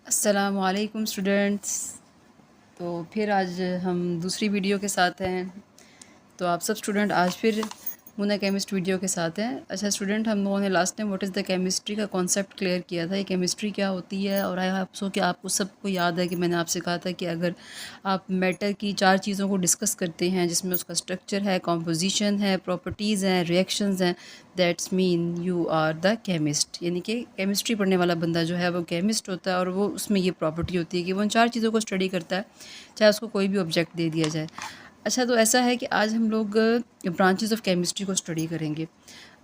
अस्सलामुअलैकुम स्टूडेंट्स। तो फिर आज हम दूसरी वीडियो के साथ हैं। तो आप सब स्टूडेंट आज फिर मुन्ना केमिस्ट वीडियो के साथ हैं। अच्छा स्टूडेंट, हम लोगों ने last time what is the chemistry का कॉन्सेप्ट क्लियर किया था, ये केमिस्ट्री क्या होती है। और आई होप सो कि आपको सबको याद है कि मैंने आपसे कहा था कि अगर आप मैटर की 4 चीज़ों को डिस्कस करते हैं जिसमें उसका स्ट्रक्चर है, कॉम्पोजिशन है, प्रॉपर्टीज़ हैं, रिएक्शंस हैं, that's mean you are the chemist. यानी कि केमिस्ट्री पढ़ने वाला बंदा जो है वो केमिस्ट होता है और वो उसमें ये प्रॉपर्टी होती है कि वो उन 4 चीज़ों को स्टडी करता है, चाहे उसको कोई भी ऑब्जेक्ट दे दिया जाए। अच्छा, तो ऐसा है कि आज हम लोग ब्रांचेस ऑफ केमिस्ट्री को स्टडी करेंगे।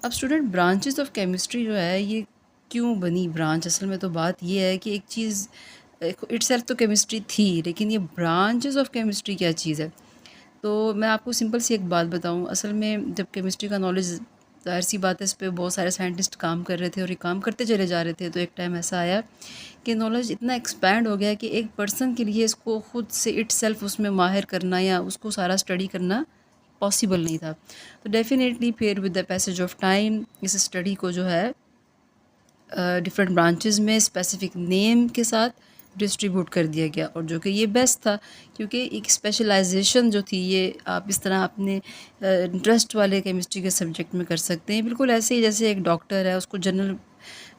अब स्टूडेंट, ब्रांचेस ऑफ केमिस्ट्री जो है ये क्यों बनी ब्रांच? असल में तो बात ये है कि एक चीज़ इटसेल्फ तो केमिस्ट्री थी, लेकिन ये ब्रांचेस ऑफ केमिस्ट्री क्या चीज़ है। तो मैं आपको सिंपल सी एक बात बताऊं, असल में जब केमिस्ट्री का नॉलेज, ज़ाहिर सी बात है, इस पे बहुत सारे साइंटिस्ट काम कर रहे थे और ये काम करते चले जा रहे थे, तो एक टाइम ऐसा आया कि नॉलेज इतना एक्सपैंड हो गया कि एक पर्सन के लिए इसको खुद से इटसेल्फ उसमें माहिर करना या उसको सारा स्टडी करना पॉसिबल नहीं था। तो डेफिनेटली फिर with the passage of time इस स्टडी को जो है डिफरेंट ब्रांचेस में स्पेसिफिक नेम के साथ डिस्ट्रीब्यूट कर दिया गया, और जो कि ये बेस्ट था क्योंकि एक स्पेशलाइजेशन जो थी ये आप इस तरह अपने इंटरेस्ट वाले केमिस्ट्री के सब्जेक्ट में कर सकते हैं। बिल्कुल ऐसे ही जैसे एक डॉक्टर है, उसको जनरल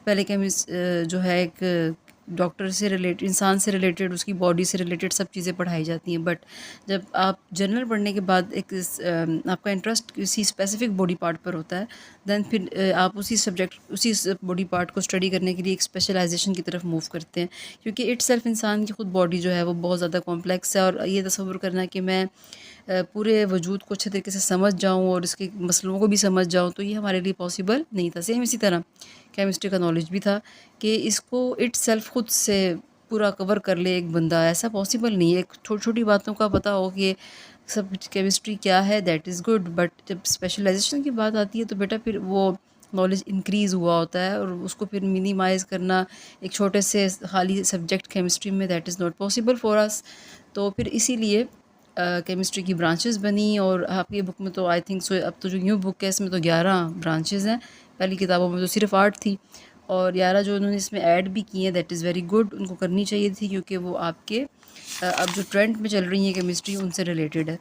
पहले केमिस्ट जो है एक डॉक्टर से रिलेटेड, इंसान से रिलेटेड, उसकी बॉडी से रिलेटेड सब चीज़ें पढ़ाई जाती हैं। बट जब आप जनरल पढ़ने के बाद एक आपका इंटरेस्ट किसी स्पेसिफिक बॉडी पार्ट पर होता है, देन फिर आप उसी सब्जेक्ट, उसी बॉडी पार्ट को स्टडी करने के लिए एक स्पेशलाइजेशन की तरफ मूव करते हैं, क्योंकि इट सेल्फ इंसान की खुद बॉडी जो है वो बहुत ज़्यादा कॉम्प्लेक्स है। और ये तसव्वुर करना कि मैं पूरे वजूद को अच्छे तरीके से समझ जाऊँ और इसके मसलों को भी समझ जाऊँ, तो ये हमारे लिए पॉसिबल नहीं था। सेम इसी तरह केमिस्ट्री का नॉलेज भी था कि इसको इट सेल्फ खुद से पूरा कवर कर ले एक बंदा, ऐसा पॉसिबल नहीं है। एक छोटी छोटी बातों का पता हो कि सब केमिस्ट्री क्या है, दैट इज़ गुड, बट जब स्पेशलाइजेशन की बात आती है तो बेटा फिर वो नॉलेज इंक्रीज़ हुआ होता है और उसको फिर मिनिमाइज़ करना एक छोटे से खाली सब्जेक्ट केमिस्ट्री में, that is not possible for us. तो फिर इसीलिए केमिस्ट्री की ब्रांचेस बनी। और आपकी बुक में तो आई थिंक सो, अब तो जो न्यू बुक है इसमें तो 11 ब्रांचेस हैं। पहली किताबों में तो सिर्फ 8 थी, और 11 जो उन्होंने इसमें ऐड भी की हैं, दैट इज़ वेरी गुड, उनको करनी चाहिए थी क्योंकि वो आपके अब जो ट्रेंड में चल रही है केमिस्ट्री उनसे रिलेटेड है।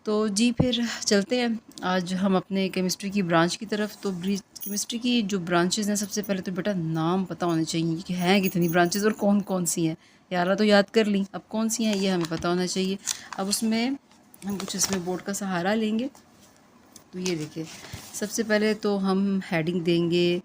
तो जी फिर चलते हैं आज हम अपने केमिस्ट्री की ब्रांच की तरफ। तो केमिस्ट्री की जो ब्रांचेज़ हैं, सबसे पहले तो बेटा नाम पता होने चाहिए कि हैं कितनी ब्रांचेज़ और कौन कौन सी हैं। 11 तो याद कर ली, अब कौन सी हैं ये हमें पता होना चाहिए। अब उसमें हम कुछ इसमें बोर्ड का सहारा लेंगे। तो ये देखिए, सबसे पहले तो हम हेडिंग देंगे